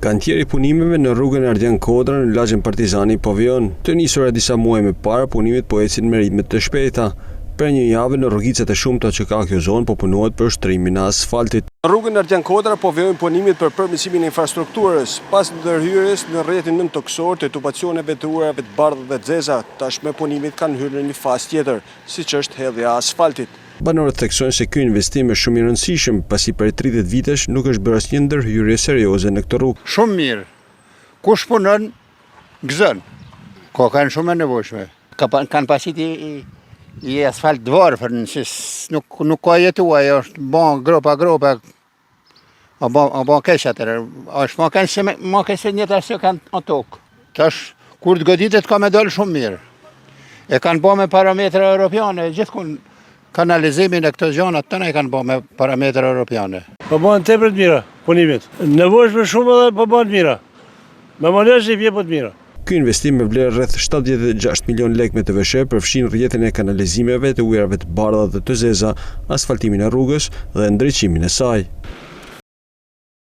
Kantieri i punimeve në rrugën Ardian Kodra në lagjin Partizani po vjon. Të nisura disa muaj më parë, punimet po ecin me ritme të shpejta. Për një javë në rrugicat e shumta që ka kjo zonë po punohet për shtrimin e asfaltit. Në rrugën Ardian Kodra po vjojnë punimet për përmirësimin e infrastrukturës, pas ndërhyrjes në rrjetin nën toksor të tubacioneve të urave të bardhë dhe zeza. Tashmë punimet kanë hyrë në një fazë tjetër, siç është hedhja e asfaltit. Banorët theksojnë se ky investim është shumë i rëndësishëm, pasi për 30 vitesh nuk është bërë asnjë ndërhyrje serioze në këtë rrugë. Shumë mirë. Kush punon gëzon. Kanë shumë nevojshme. Kanë pasiti i asfalt dvarfër, nuk ka jetuaj, është bon gropa, a bon kesh atër, është ma kesh se njëtë asë kanë në tokë. Tash, kur të goditet ka me dollë shumë mirë. E kanë bo me parametre europiane, gjithkun kanalizimin e këtë gjonat të ne kanë bo me parametre europiane. Po banë tepër të mira, punimit. Nevojshme shumë edhe po banë të mira. Me monezh i vje po të mira. Ky investim me vlerë rreth 76 milion lekë me të vëshe përfshin rrjetin e kanalizimeve të ujërave të bardha dhe të zeza, asfaltimin e rrugës dhe ndriçimin e saj.